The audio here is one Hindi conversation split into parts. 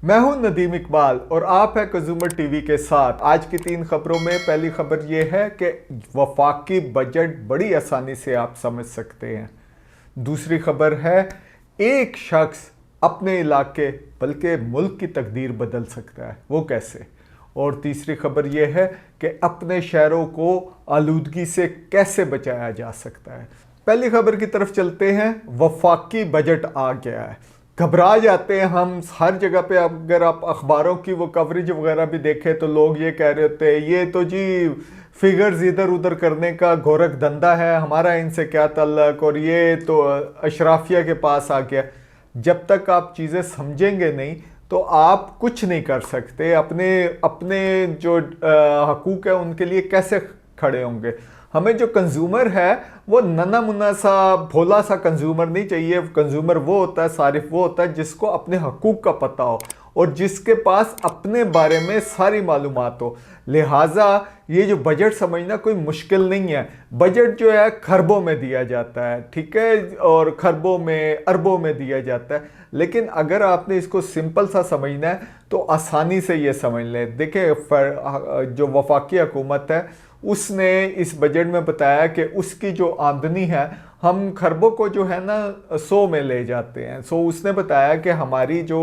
मैं हूं नदीम इकबाल और आप है कंज्यूमर टीवी के साथ। आज की 3 खबरों में पहली खबर यह है कि वफाकी बजट बड़ी आसानी से आप समझ सकते हैं। दूसरी खबर है एक शख्स अपने इलाके बल्कि मुल्क की तकदीर बदल सकता है, वो कैसे। और तीसरी खबर यह है कि अपने शहरों को आलूदगी से कैसे बचाया जा सकता है। पहली खबर की तरफ चलते हैं। वफाकी बजट आ गया है। घबरा जाते हैं हम हर जगह पे। अगर आप अखबारों की वो कवरेज वगैरह भी देखें तो लोग ये कह रहे होते हैं ये तो जी फिगर्स इधर उधर करने का गोरख धंधा है, हमारा इनसे क्या ताल्लुक, और ये तो अशराफिया के पास आ गया। जब तक आप चीज़ें समझेंगे नहीं तो आप कुछ नहीं कर सकते। अपने अपने जो हकूक़ है उनके लिए कैसे खड़े होंगे। हमें जो कंज्यूमर है वो नन्हा मुन्ना सा भोला सा कंज्यूमर नहीं चाहिए। कंज्यूमर वो होता है, सारिफ वो होता है जिसको अपने हकूक़ का पता हो और जिसके पास अपने बारे में सारी मालूमात हो। लिहाजा ये जो बजट समझना कोई मुश्किल नहीं है। बजट जो है खरबों में दिया जाता है, ठीक है, और खरबों में अरबों में दिया जाता है। लेकिन अगर आपने इसको सिंपल सा समझना है तो आसानी से ये समझ लें। देखिए, जो वफाकी हुकूमत है उसने इस बजट में बताया कि उसकी जो आमदनी है हम खरबों को जो है ना 100 में ले जाते हैं। सो उसने बताया कि हमारी जो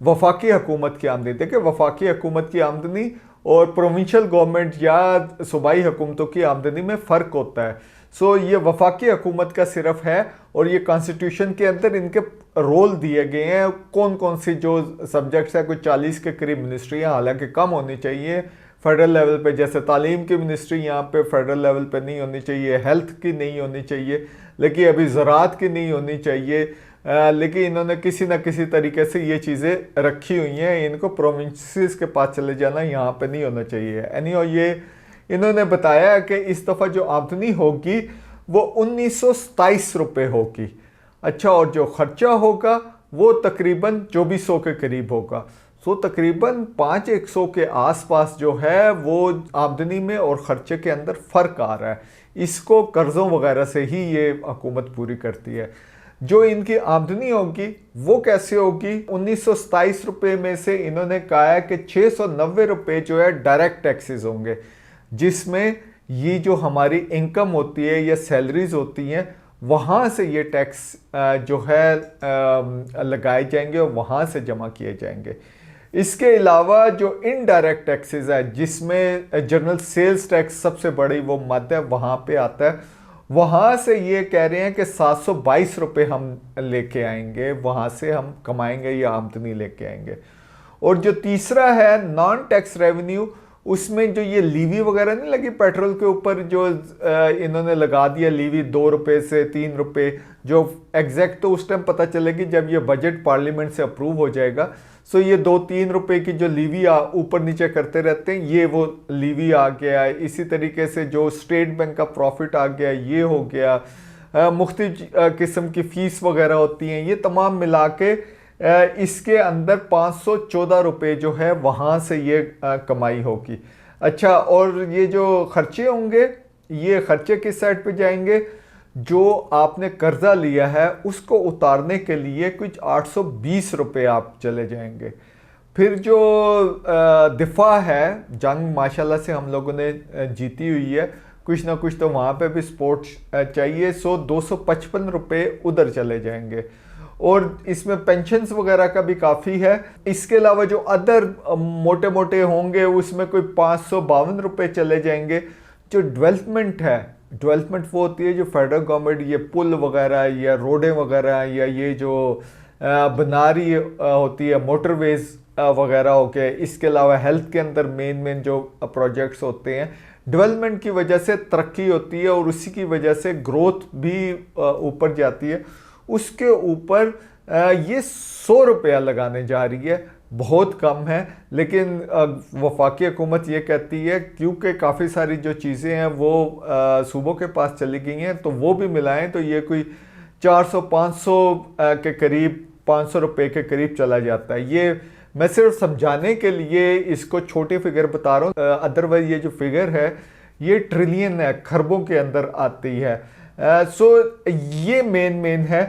वफाकी हुकूमत की आमदनी, देखिए वफाकी हुकूमत की आमदनी और प्रोविंशियल गवर्नमेंट या सूबाई हुकूमतों की आमदनी में फ़र्क होता है। सो ये वफाकी हुकूमत का सिर्फ है और ये कॉन्स्टिट्यूशन के अंदर इनके रोल दिए गए हैं। कौन कौन सी जो सब्जेक्ट्स है, कुछ 40 के करीब मिनिस्ट्रियाँ, हालांकि कम होनी चाहिए फेडरल लेवल पे। जैसे तालीम की मिनिस्ट्री यहाँ पे फेडरल लेवल पे नहीं होनी चाहिए, हेल्थ की नहीं होनी चाहिए, लेकिन अभी ज़राअत की नहीं होनी चाहिए। लेकिन इन्होंने किसी ना किसी तरीके से ये चीज़ें रखी हुई हैं। इनको प्रोविंसेस के पास चले जाना यहाँ पे नहीं होना चाहिए। एनीहो, ये इन्होंने बताया कि इस दफ़ा जो आमदनी होगी वो 1927 रुपये होगी। अच्छा, और जो ख़र्चा होगा वो तकरीबन 2400 के करीब होगा। सो तकरीबन 5-100 के आसपास जो है वो आमदनी में और ख़र्चे के अंदर फ़र्क आ रहा है। इसको कर्ज़ों वगैरह से ही ये हुकूमत पूरी करती है। जो इनकी आमदनी होगी वो कैसे होगी। 1927 रुपये में से इन्होंने कहा है कि 690 रुपये जो है डायरेक्ट टैक्सेस होंगे, जिसमें ये जो हमारी इनकम होती है या सैलरीज होती हैं वहाँ से ये टैक्स जो है लगाए जाएंगे और वहाँ से जमा किए जाएंगे। इसके अलावा जो इनडायरेक्ट टैक्सेस है, जिसमें जनरल सेल्स टैक्स सबसे बड़ी वो मद है, वहाँ पे आता है। वहाँ से ये कह रहे हैं कि 722 रुपये हम लेके आएंगे, वहाँ से हम कमाएंगे या आमदनी लेके आएंगे। और जो तीसरा है नॉन टैक्स रेवेन्यू, उसमें जो ये लीवी वगैरह नहीं लगी पेट्रोल के ऊपर, जो इन्होंने लगा दिया लीवी 2 रुपये से 3 रुपये, जो एग्जैक्ट तो उस टाइम पता चलेगी जब ये बजट पार्लियामेंट से अप्रूव हो जाएगा। सो ये 2-3 रुपये की जो लीवी ऊपर नीचे करते रहते हैं, ये वो लीवी आ गया। इसी तरीके से जो स्टेट बैंक का प्रॉफिट आ गया ये हो गया। मुख्तलिफ किस्म की फ़ीस वगैरह होती हैं, ये तमाम मिला के इसके अंदर 514 रुपये जो है वहाँ से ये कमाई होगी। अच्छा, और ये जो खर्चे होंगे, ये खर्चे किस साइड पे जाएंगे। जो आपने कर्जा लिया है उसको उतारने के लिए कुछ 820 रुपये आप चले जाएंगे। फिर जो दिफा है, जंग माशाल्लाह से हम लोगों ने जीती हुई है, कुछ ना कुछ तो वहाँ पे भी सपोर्ट चाहिए। सो 255 रुपये उधर चले जाएंगे। और इसमें पेंशन्स वगैरह का भी काफ़ी है। इसके अलावा जो अदर मोटे मोटे होंगे उसमें कोई 552 रुपये चले जाएंगे। जो डेवलपमेंट है, डेवलपमेंट वो होती है जो फेडरल गवर्नमेंट ये पुल वगैरह या रोडें वगैरह या ये जो बना रही होती है, मोटरवेज वगैरह हो गए। इसके अलावा हेल्थ के अंदर मेन जो प्रोजेक्ट्स होते हैं, डेवलपमेंट की वजह से तरक्की होती है और उसी की वजह से ग्रोथ भी ऊपर जाती है। उसके ऊपर ये 100 रुपया लगाने जा रही है, बहुत कम है। लेकिन वफाकी हुकूमत ये कहती है क्योंकि काफ़ी सारी जो चीज़ें हैं वो सूबों के पास चली गई हैं, तो वो भी मिलाएं तो ये कोई 400-500 के करीब, 500 रुपये के करीब चला जाता है। ये मैं सिर्फ समझाने के लिए इसको छोटी फिगर बता रहा हूँ। अदरवाइज ये जो फिगर है ये ट्रिलियन है, खरबों के अंदर आती है। सो ये मेन है।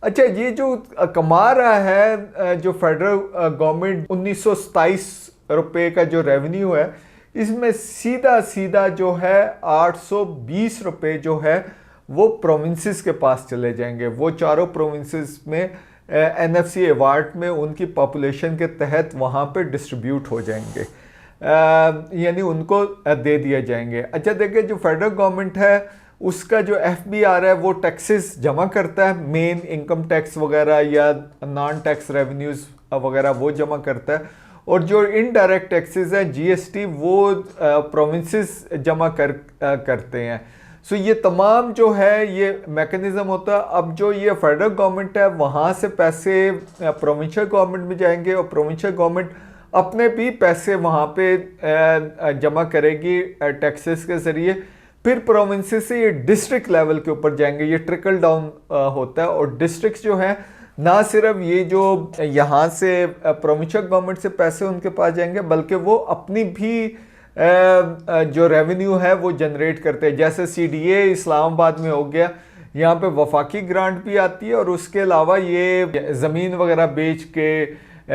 अच्छा, ये जो कमा रहा है जो फेडरल गवर्नमेंट 1927 रुपये का जो रेवेन्यू है, इसमें सीधा सीधा जो है 820 रुपये जो है वो प्रोविंसेस के पास चले जाएंगे। वो चारों प्रोविंसेस में एनएफसी अवार्ड में उनकी पॉपुलेशन के तहत वहाँ पे डिस्ट्रीब्यूट हो जाएंगे, यानी उनको दे दिए जाएंगे। अच्छा देखिए, जो फेडरल गवर्नमेंट है उसका जो एफबीआर है वो टैक्सेस जमा करता है, मेन इनकम टैक्स वगैरह या नॉन टैक्स रेवेन्यूज़ वगैरह वो जमा करता है, और जो इनडायरेक्ट टैक्सेस है जीएसटी वो प्रोविंसेस जमा करते हैं। सो ये तमाम जो है ये मैकेनिज़्म होता है। अब जो ये फेडरल गवर्नमेंट है वहाँ से पैसे प्रोविंशियल गवर्नमेंट में जाएंगे और प्रोविंशियल गवर्नमेंट अपने भी पैसे वहाँ पे जमा करेगी टैक्सेस के ज़रिए। फिर प्रोविंसेस से ये डिस्ट्रिक्ट लेवल के ऊपर जाएंगे, ये ट्रिकल डाउन होता है। और डिस्ट्रिक्ट्स जो है ना सिर्फ ये जो यहाँ से प्रोविंशियल गवर्नमेंट से पैसे उनके पास जाएंगे, बल्कि वो अपनी भी जो रेवेन्यू है वो जनरेट करते हैं। जैसे सीडीए इस्लामाबाद में हो गया, यहाँ पे वफाकी ग्रांट भी आती है और उसके अलावा ये ज़मीन वगैरह बेच के,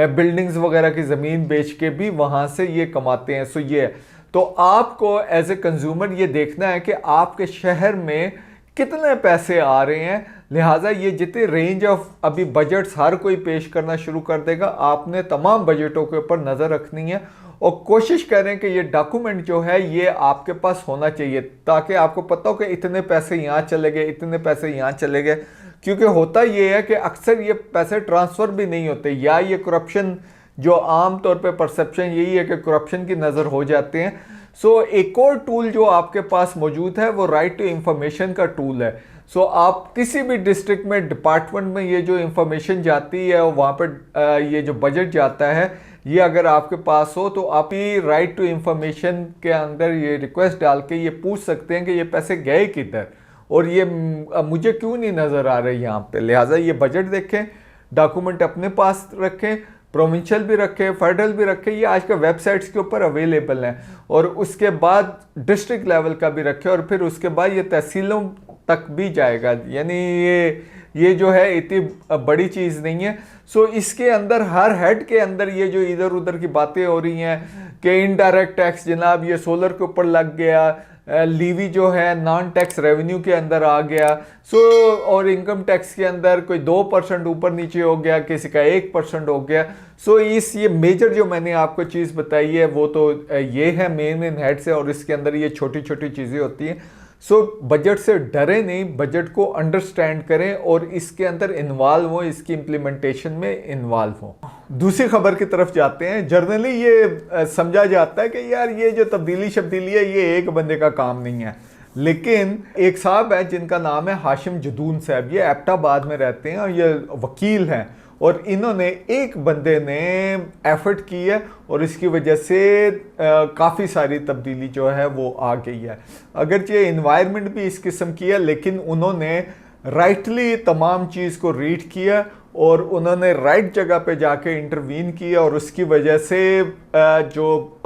बिल्डिंग्स वगैरह की ज़मीन बेच के भी वहाँ से ये कमाते हैं। सो ये तो आपको एज ए कंज्यूमर ये देखना है कि आपके शहर में कितने पैसे आ रहे हैं। लिहाजा ये जितने रेंज ऑफ अभी बजट्स हर कोई पेश करना शुरू कर देगा, आपने तमाम बजटों के ऊपर नज़र रखनी है और कोशिश करें कि ये डॉक्यूमेंट जो है ये आपके पास होना चाहिए, ताकि आपको पता हो कि इतने पैसे यहाँ चले गए, इतने पैसे यहाँ चले गए। क्योंकि होता ये है कि अक्सर ये पैसे ट्रांसफ़र भी नहीं होते, या ये करप्शन जो आम तौर पे परसेप्शन यही है कि करप्शन की नज़र हो जाते हैं। सो एक और टूल जो आपके पास मौजूद है वो राइट टू इंफॉर्मेशन का टूल है। सो आप किसी भी डिस्ट्रिक्ट में, डिपार्टमेंट में ये जो इंफॉर्मेशन जाती है और वहाँ पर ये जो बजट जाता है, ये अगर आपके पास हो तो आप ही राइट टू इंफॉर्मेशन के अंदर ये रिक्वेस्ट डाल के ये पूछ सकते हैं कि ये पैसे गए किधर और ये मुझे क्यों नहीं नज़र आ रहे यहाँ पे। लिहाजा ये बजट देखें, डॉक्यूमेंट अपने पास रखें, प्रोविंशियल भी रखें, फेडरल भी रखें, ये आज का वेबसाइट्स के ऊपर अवेलेबल हैं। और उसके बाद डिस्ट्रिक्ट लेवल का भी रखें और फिर उसके बाद ये तहसीलों तक भी जाएगा। यानी ये जो है इतनी बड़ी चीज़ नहीं है। सो इसके अंदर हर हेड के अंदर ये जो इधर उधर की बातें हो रही हैं कि इनडायरेक्ट टैक्स जनाब ये सोलर के ऊपर लग गया, लीवी जो है नॉन टैक्स रेवेन्यू के अंदर आ गया, सो और इनकम टैक्स के अंदर कोई 2% ऊपर नीचे हो गया, किसी का 1% हो गया। सो ये मेजर जो मैंने आपको चीज़ बताई है वो तो ये है मेन हेड से, और इसके अंदर ये छोटी छोटी चीज़ें होती हैं। सो बजट से डरे नहीं, बजट को अंडरस्टैंड करें और इसके अंदर इन्वॉल्व हो, इसकी इम्प्लीमेंटेशन में इन्वॉल्व हो। दूसरी खबर की तरफ जाते हैं। जर्नली ये समझा जाता है कि यार ये जो तब्दीली है ये एक बंदे का काम नहीं है, लेकिन एक साहब है जिनका नाम है हाशिम जदून साहब, ये एबटाबाद में रहते हैं और ये वकील हैं, और इन्होंने एक बंदे ने एफर्ट की है और इसकी वजह से काफ़ी सारी तब्दीली जो है वो आ गई है। अगरचे इन्वायरमेंट भी इस किस्म की है, लेकिन उन्होंने राइटली तमाम चीज़ को रीड किया और उन्होंने राइट जगह पे जाके इंटरवीन किया, और उसकी वजह से जो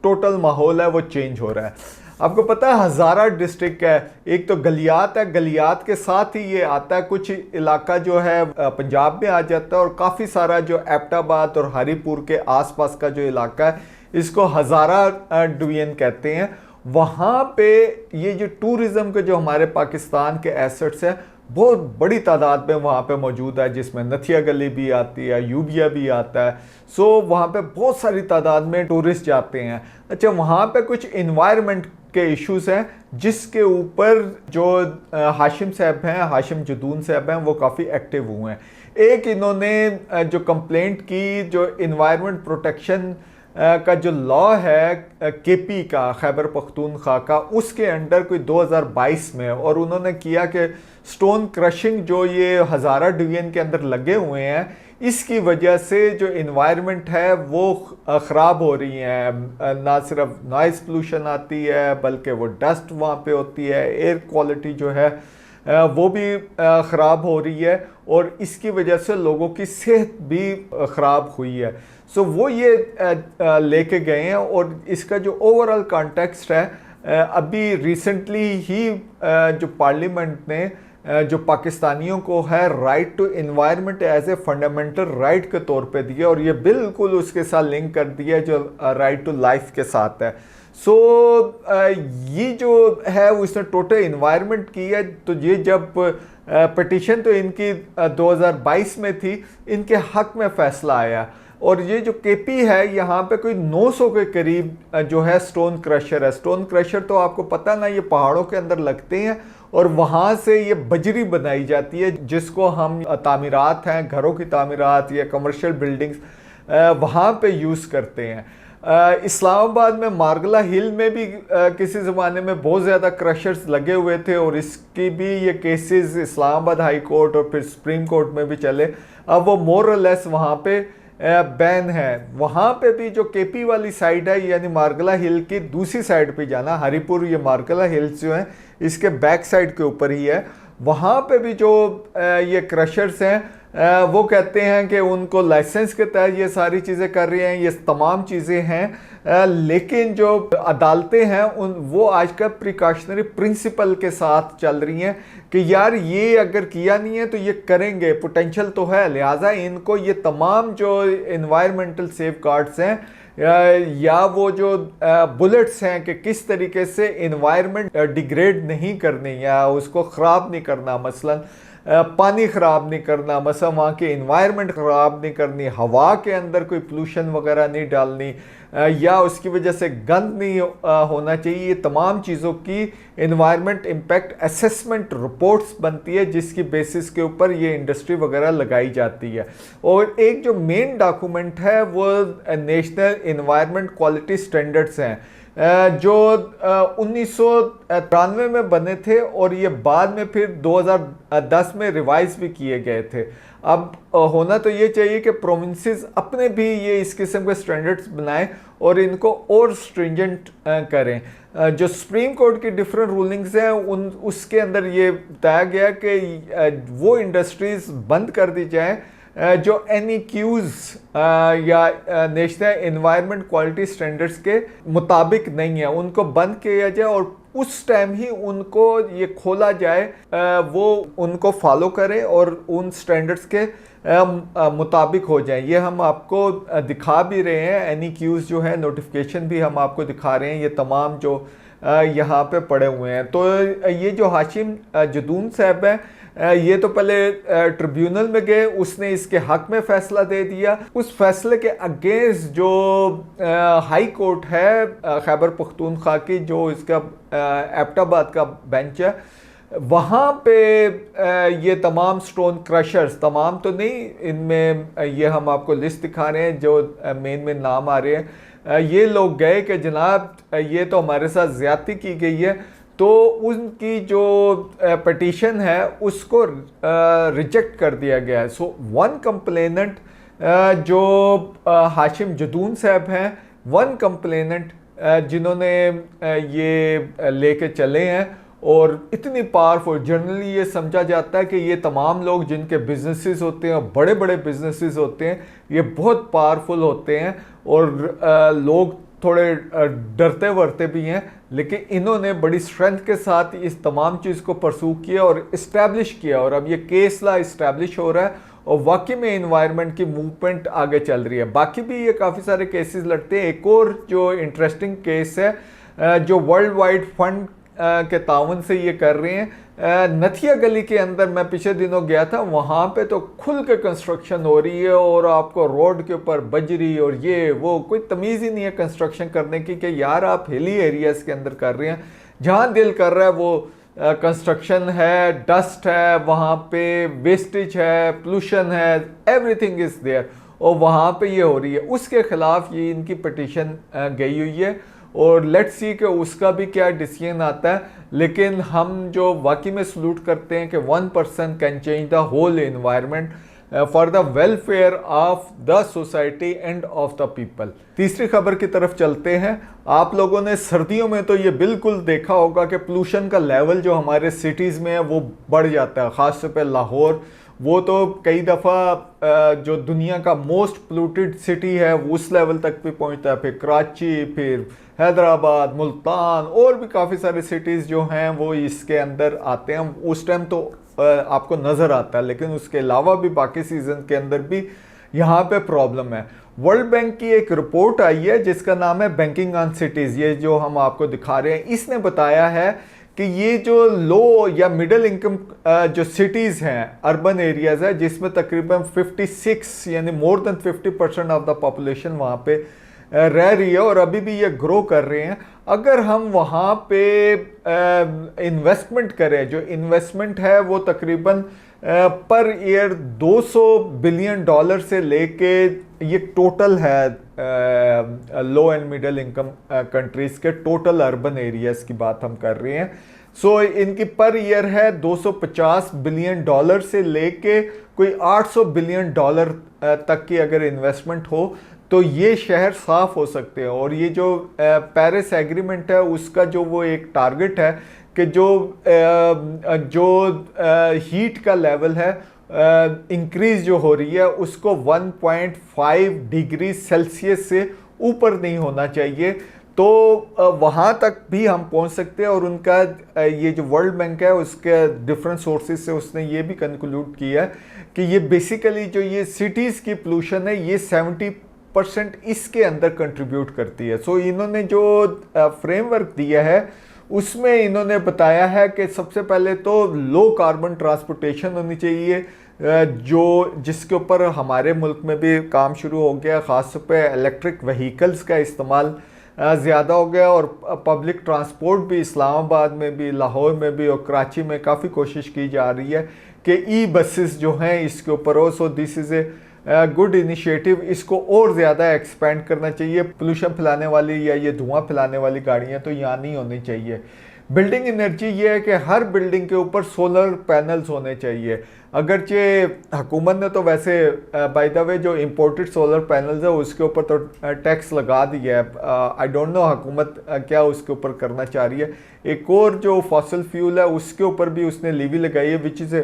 टोटल माहौल है वो चेंज हो रहा है। आपको पता है हज़ारा डिस्ट्रिक्ट है, एक तो गलियात है, गलियात के साथ ही ये आता है, कुछ इलाका जो है पंजाब में आ जाता है, और काफ़ी सारा जो एबटाबाद और हरीपुर के आसपास का जो इलाका है इसको हज़ारा डिवीजन कहते हैं। वहाँ पे ये जो टूरिज़्म के जो हमारे पाकिस्तान के एसेट्स हैं बहुत बड़ी तादाद में वहाँ पे मौजूद है, जिसमें नथिया गली भी आती है, यूबिया भी आता है। सो वहाँ पे बहुत सारी तादाद में टूरिस्ट जाते हैं। अच्छा, वहाँ पे कुछ इन्वायरमेंट के इश्यूज हैं जिसके ऊपर जो हाशिम साहब हैं, हाशिम जदून साहब हैं, वो काफ़ी एक्टिव हुए हैं। एक इन्होंने जो कंप्लेंट की, जो इन्वायरमेंट प्रोटेक्शन का जो लॉ है केपी का, खैबर पख्तूनख्वा का, उसके अंडर कोई 2022 में, और उन्होंने किया कि स्टोन क्रशिंग जो ये हज़ारा डिवीजन के अंदर लगे हुए हैं इसकी वजह से जो इन्वायरमेंट है वो ख़राब हो रही है। ना सिर्फ नॉइज़ पोल्यूशन आती है बल्कि वो डस्ट वहाँ पे होती है, एयर क्वालिटी जो है वो भी ख़राब हो रही है, और इसकी वजह से लोगों की सेहत भी ख़राब हुई है। सो वो ये लेके गए हैं, और इसका जो ओवरऑल कॉन्टेक्स्ट है, अभी रिसेंटली ही जो पार्लियामेंट ने जो पाकिस्तानियों को है right to environment as a fundamental right के तौर पे दिया, और ये बिल्कुल उसके साथ लिंक कर दिया जो राइट टू लाइफ के साथ है। सो ये जो है उसने टोटल इन्वायरमेंट की है। तो ये जब पिटीशन तो इनकी 2022 में थी, इनके हक में फैसला आया, और ये जो केपी है यहाँ पे कोई 900 के करीब जो है स्टोन क्रशर है। स्टोन क्रशर तो आपको पता ना, ये पहाड़ों के अंदर लगते हैं और वहाँ से ये बजरी बनाई जाती है, जिसको हम तामीरात हैं, घरों की तामीरात या कमर्शियल बिल्डिंग्स वहाँ पे यूज़ करते हैं। इस्लामाबाद में मार्गला हिल में भी किसी ज़माने में बहुत ज़्यादा क्रशर्स लगे हुए थे, और इसकी भी ये केसेस इस्लामाबाद हाई कोर्ट और फिर सुप्रीम कोर्ट में भी चले। अब वो मोर और लेस वहाँ पे बैन है। वहाँ पे भी जो केपी वाली साइड है, यानी मार्गला हिल की दूसरी साइड पे जाना, हरिपुर, ये मार्गला हिल्स जो हैं इसके बैक साइड के ऊपर ही है, वहाँ पे भी जो ये क्रशर्स हैं वो कहते हैं कि उनको लाइसेंस के तहत ये सारी चीज़ें कर रहे हैं, ये तमाम चीज़ें हैं, लेकिन जो अदालतें हैं वो आजकल प्रिकॉशनरी प्रिंसिपल के साथ चल रही हैं कि यार ये अगर किया नहीं है तो ये करेंगे, पोटेंशियल तो है, लिहाजा इनको ये तमाम जो इन्वायरमेंटल सेफ गार्ड्स हैं या वो जो बुलेट्स हैं कि किस तरीके से इन्वायरमेंट डिग्रेड नहीं करनी या उसको ख़राब नहीं करना, मसलन पानी ख़राब नहीं करना, मसला वहाँ की इन्वायरमेंट ख़राब नहीं करनी, हवा के अंदर कोई पोल्यूशन वगैरह नहीं डालनी, या उसकी वजह से गंद नहीं होना चाहिए। ये तमाम चीज़ों की इन्वायरमेंट इम्पैक्ट असेसमेंट रिपोर्ट्स बनती है, जिसकी बेसिस के ऊपर ये इंडस्ट्री वगैरह लगाई जाती है। और एक जो मेन डॉक्यूमेंट है वो नेशनल इन्वायरमेंट क्वालिटी स्टैंडर्ड्स हैं, जो 1993 में बने थे, और ये बाद में फिर 2010 में रिवाइज भी किए गए थे। अब होना तो ये चाहिए कि प्रोविंसेस अपने भी ये इस किस्म के स्टैंडर्ड्स बनाएं और इनको और स्ट्रिंजेंट करें। जो सुप्रीम कोर्ट की डिफरेंट रूलिंग्स हैं उसके अंदर ये बताया गया कि वो इंडस्ट्रीज बंद कर दी जाएं जो NEQs या नेशनल इन्वायरमेंट क्वालिटी स्टैंडर्ड्स के मुताबिक नहीं है, उनको बंद किया जाए और उस टाइम ही उनको ये खोला जाए, वो उनको फॉलो करें और उन स्टैंडर्ड्स के मुताबिक हो जाए। ये हम आपको दिखा भी रहे हैं, NEQs जो है नोटिफिकेशन भी हम आपको दिखा रहे हैं, ये तमाम जो यहाँ पे पड़े हुए हैं। तो ये जो हाशिम जदून साहब है, ये तो पहले ट्रिब्यूनल में गए, उसने इसके हक में फैसला दे दिया। उस फैसले के अगेंस्ट जो हाई कोर्ट है खैबर पख्तूनख्वा की, जो इसका एबटाबाद का बेंच है, वहाँ पे ये तमाम स्टोन क्रशर्स, तमाम तो नहीं, इनमें ये हम आपको लिस्ट दिखा रहे हैं जो मेन नाम आ रहे हैं, ये लोग गए कि जनाब ये तो हमारे साथ ज़्यादती की गई है, तो उनकी जो पिटीशन है उसको रिजेक्ट कर दिया गया है। सो वन कंप्लेनेंट जो हाशिम जदून साहब हैं, वन कंप्लेनेंट जिन्होंने ये लेके चले हैं, और इतनी पावरफुल, जनरली ये समझा जाता है कि ये तमाम लोग जिनके बिजनेसेस होते हैं, बड़े बड़े बिजनेसेस होते हैं, ये बहुत पावरफुल होते हैं और लोग थोड़े डरते वरते भी हैं, लेकिन इन्होंने बड़ी स्ट्रेंथ के साथ इस तमाम चीज़ को परसू किया और इस्टेब्लिश किया, और अब ये केस ला इस्टेब्लिश हो रहा है और वाकई में इन्वायरमेंट की मूवमेंट आगे चल रही है। बाकी भी ये काफ़ी सारे केसेस लड़ते हैं। एक और जो इंटरेस्टिंग केस है जो वर्ल्ड वाइड फंड के ताउन से ये कर रहे हैं, नथिया गली के अंदर मैं पिछले दिनों गया था, वहाँ पे तो खुल के कंस्ट्रक्शन हो रही है और आपको रोड के ऊपर बजरी और ये वो, कोई तमीज़ ही नहीं है कंस्ट्रक्शन करने की कि यार आप हिली एरियाज़ के अंदर कर रहे हैं, जहाँ दिल कर रहा है वो कंस्ट्रक्शन है, डस्ट है, वहाँ पे वेस्टेज है, पोल्यूशन है, एवरीथिंग इज़ देयर, और वहाँ पे ये हो रही है। उसके ख़िलाफ़ ये इनकी पिटीशन गई हुई है और लेट्स सी कि उसका भी क्या डिसीजन आता है। लेकिन हम जो वाकई में सलूट करते हैं कि 1% can change the whole environment for the welfare of the society and of the people. तीसरी खबर की तरफ चलते हैं। आप लोगों ने सर्दियों में तो ये बिल्कुल देखा होगा कि पोल्यूशन का लेवल जो हमारे सिटीज़ में है वो बढ़ जाता है, ख़ास तौर पे लाहौर, वो तो कई दफ़ा जो दुनिया का मोस्ट पोल्यूटेड सिटी है उस लेवल तक भी पहुंचता है, फिर कराची, फिर हैदराबाद, मुल्तान और भी काफ़ी सारे सिटीज़ जो हैं वो इसके अंदर आते हैं। उस टाइम तो आपको नज़र आता है, लेकिन उसके अलावा भी बाकी सीजन के अंदर भी यहाँ पे प्रॉब्लम है। वर्ल्ड बैंक की एक रिपोर्ट आई है जिसका नाम है बैंकिंग ऑन सिटीज़, ये जो हम आपको दिखा रहे हैं, इसने बताया है कि ये जो लो या मिडिल इनकम जो सिटीज़ हैं, अर्बन एरियाज़ है, जिसमें तकरीबन 56 यानी more than 50% of the population वहाँ पे रह रही है और अभी भी ये ग्रो कर रहे हैं। अगर हम वहाँ पे इन्वेस्टमेंट करें, जो इन्वेस्टमेंट है वो तकरीबन पर ईयर 200 बिलियन डॉलर से लेके, ये टोटल है लो एंड मिडिल इनकम कंट्रीज़ के टोटल अर्बन एरियाज़ की बात हम कर रहे हैं। सो इनकी पर ईयर है 250 बिलियन डॉलर से लेके कोई 800 बिलियन डॉलर तक की अगर इन्वेस्टमेंट हो तो ये शहर साफ हो सकते हैं। और ये जो पेरिस एग्रीमेंट है उसका जो वो एक टारगेट है कि जो हीट का लेवल है इंक्रीज जो हो रही है उसको 1.5 डिग्री सेल्सियस से ऊपर नहीं होना चाहिए, तो वहाँ तक भी हम पहुँच सकते हैं। और उनका ये जो वर्ल्ड बैंक है उसके डिफरेंट सोर्सेज से उसने ये भी कंक्लूड किया है कि ये बेसिकली जो ये सिटीज़ की पोल्यूशन है ये 70% इसके अंदर कंट्रीब्यूट करती है। सो इन्होंने जो फ्रेमवर्क दिया है उसमें इन्होंने बताया है कि सबसे पहले तो लो कार्बन ट्रांसपोर्टेशन होनी चाहिए, जो जिसके ऊपर हमारे मुल्क में भी काम शुरू हो गया, ख़ासतौर पे इलेक्ट्रिक व्हीकल्स का इस्तेमाल ज़्यादा हो गया। और पब्लिक ट्रांसपोर्ट भी इस्लामाबाद में भी, लाहौर में भी और कराची में काफ़ी कोशिश की जा रही है कि ई बसेस जो हैं इसके ऊपर हो। So this is a good initiative, इसको और ज़्यादा एक्सपेंड करना चाहिए। पोल्यूशन फैलाने वाली या ये धुआं फैलाने वाली गाड़ियाँ तो यहाँ नहीं होनी चाहिए। बिल्डिंग एनर्जी ये है कि हर बिल्डिंग के ऊपर सोलर पैनल्स होने चाहिए। अगरचे हुकूमत ने तो वैसे बाय द वे जो इम्पोर्टेड सोलर पैनल्स है उसके ऊपर तो टैक्स लगा दिया है। आई डोंट नो हुकूमत क्या उसके ऊपर करना चाह रही है। एक और जो फॉसिल फ्यूल है उसके ऊपर भी उसने लीवी लगाई है, विच इज़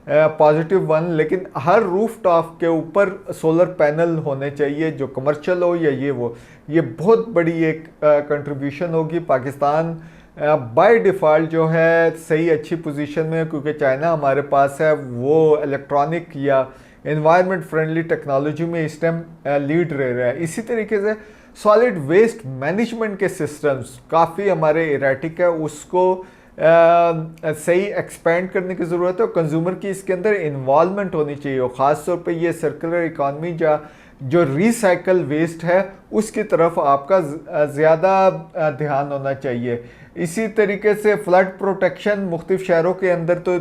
पॉजिटिव वन। लेकिन हर रूफ टॉप के ऊपर सोलर पैनल होने चाहिए, जो कमर्शियल हो या वो, ये बहुत बड़ी एक कंट्रीब्यूशन होगी। पाकिस्तान बाय डिफ़ॉल्ट जो है सही अच्छी पोजीशन में है क्योंकि चाइना हमारे पास है, वो इलेक्ट्रॉनिक या एनवायरनमेंट फ्रेंडली टेक्नोलॉजी में इस टाइम लीड रह रहा है। इसी तरीके से सॉलिड वेस्ट मैनेजमेंट के सिस्टम्स काफ़ी हमारे इरेटिक है, उसको सही एक्सपेंड करने की ज़रूरत है। और कंज्यूमर की इसके अंदर इन्वॉल्वमेंट होनी चाहिए और ख़ास तौर पे ये सर्कुलर इकॉनमी जो रिसाइकल वेस्ट है उसकी तरफ आपका ज़्यादा ध्यान होना चाहिए। इसी तरीके से फ्लड प्रोटेक्शन मुख्तलिफ शहरों के अंदर तो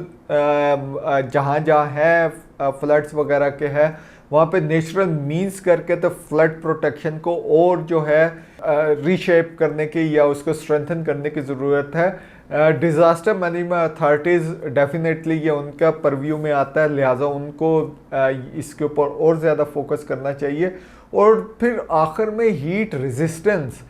जहाँ जहाँ है फ्लड्स वगैरह के हैं वहाँ पे नेचुरल मीन्स करके तो फ्लड प्रोटेक्शन को और जो है रीशेप करने की या उसको स्ट्रेंथन करने की ज़रूरत है। डिज़ास्टर मैनेजमेंट अथॉरिटीज़ डेफिनेटली ये उनका परव्यू में आता है, लिहाजा उनको इसके ऊपर और ज़्यादा फोकस करना चाहिए। और फिर आखिर में हीट रेजिस्टेंस,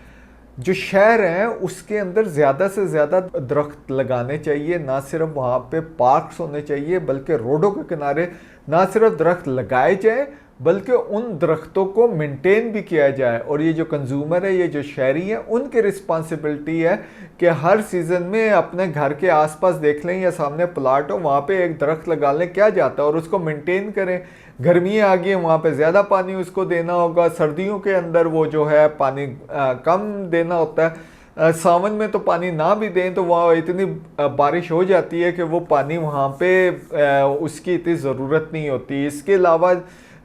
जो शहर हैं उसके अंदर ज़्यादा से ज़्यादा दरख्त लगाने चाहिए। ना सिर्फ वहाँ पे पार्क्स होने चाहिए बल्कि रोडों के किनारे ना सिर्फ दरख्त लगाए जाए बल्कि उन दरख्तों को मेंटेन भी किया जाए। और ये जो कंज्यूमर है, ये जो शहरी हैं, उनकी रिस्पॉन्सिबिलिटी है कि हर सीज़न में अपने घर के आसपास देख लें या सामने प्लाट हो वहाँ पे एक दरख्त लगा लें, क्या जाता है, और उसको मेंटेन करें। गर्मियाँ आ गई वहाँ पे ज़्यादा पानी उसको देना होगा, सर्दियों के अंदर वो जो है पानी कम देना होता है। सावन में तो पानी ना भी दें तो वहाँ इतनी बारिश हो जाती है कि वो पानी वहाँ पे उसकी इतनी ज़रूरत नहीं होती। इसके अलावा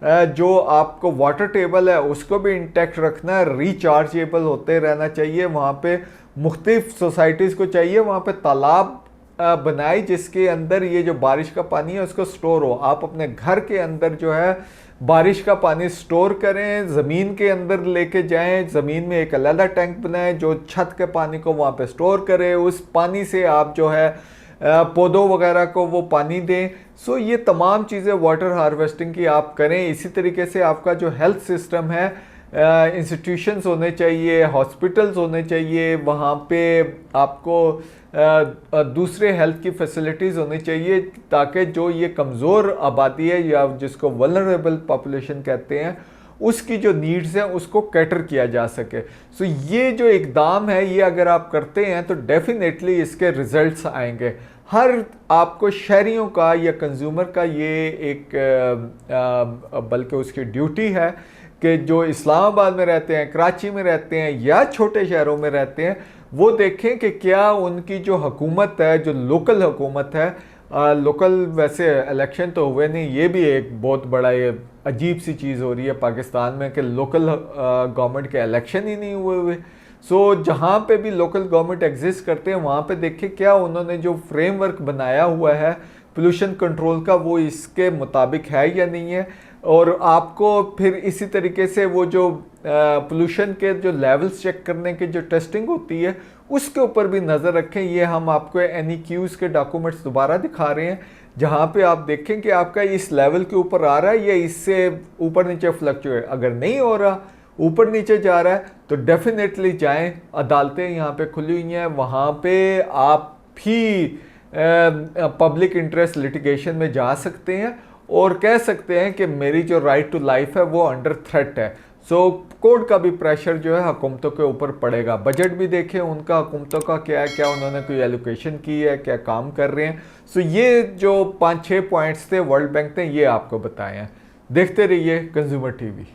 जो आपको वाटर टेबल है उसको भी इंटैक्ट रखना है, रिचार्जेबल होते रहना चाहिए। वहाँ पे मुख्तलिफ सोसाइटीज़ को चाहिए वहाँ पे तालाब बनाए जिसके अंदर ये जो बारिश का पानी है उसको स्टोर हो। आप अपने घर के अंदर जो है बारिश का पानी स्टोर करें, ज़मीन के अंदर लेके जाएं, ज़मीन में एक अलग टैंक बनाएं जो छत के पानी को वहाँ पे स्टोर करे, उस पानी से आप जो है पौधों वगैरह को वो पानी दें। सो ये तमाम चीज़ें वाटर हार्वेस्टिंग की आप करें। इसी तरीके से आपका जो हेल्थ सिस्टम है, इंस्टीट्यूशंस होने चाहिए, हॉस्पिटल्स होने चाहिए, वहाँ पे आपको दूसरे हेल्थ की फैसिलिटीज़ होनी चाहिए ताकि जो ये कमज़ोर आबादी है या जिसको वल्नरेबल पॉपुलेशन कहते हैं उसकी जो नीड्स हैं उसको कैटर किया जा सके। सो ये जो इकदाम है ये अगर आप करते हैं तो डेफिनेटली इसके रिजल्ट्स आएंगे। हर आपको शहरियों का या कंज्यूमर का ये एक बल्कि उसकी ड्यूटी है कि जो इस्लामाबाद में रहते हैं, कराची में रहते हैं या छोटे शहरों में रहते हैं, वो देखें कि क्या उनकी जो हुकूमत है, जो लोकल हुकूमत है, लोकल वैसे इलेक्शन तो हुए नहीं, ये भी एक बहुत बड़ा ये अजीब सी चीज़ हो रही है पाकिस्तान में कि लोकल गवर्नमेंट के इलेक्शन ही नहीं हुए। सो जहाँ पे भी लोकल गवर्नमेंट एग्जिस्ट करते हैं वहाँ पे देखें क्या उन्होंने जो फ्रेमवर्क बनाया हुआ है पोल्यूशन कंट्रोल का वो इसके मुताबिक है या नहीं है। और आपको फिर इसी तरीके से वो जो पोल्यूशन के जो लेवल्स चेक करने की जो टेस्टिंग होती है उसके ऊपर भी नज़र रखें। ये हम आपको NEQs के डॉक्यूमेंट्स दोबारा दिखा रहे हैं जहाँ पे आप देखें कि आपका इस लेवल के ऊपर आ रहा है या इससे ऊपर नीचे फ्लक्चुएट। अगर नहीं हो रहा, ऊपर नीचे जा रहा है, तो डेफिनेटली जाएं। अदालतें यहाँ पे खुली हुई हैं, वहाँ पे आप भी पब्लिक इंटरेस्ट लिटिगेशन में जा सकते हैं और कह सकते हैं कि मेरी जो राइट टू लाइफ है वो अंडर थ्रेट है। सो कोर्ट का भी प्रेशर जो है हुकूमतों के ऊपर पड़ेगा। बजट भी देखें उनका, हुकूमतों का क्या है, क्या उन्होंने कोई एलोकेशन की है, क्या काम कर रहे हैं। सो ये जो 5-6 पॉइंट्स थे वर्ल्ड बैंक ने ये आपको बताए हैं। देखते रहिए कंज्यूमर टीवी।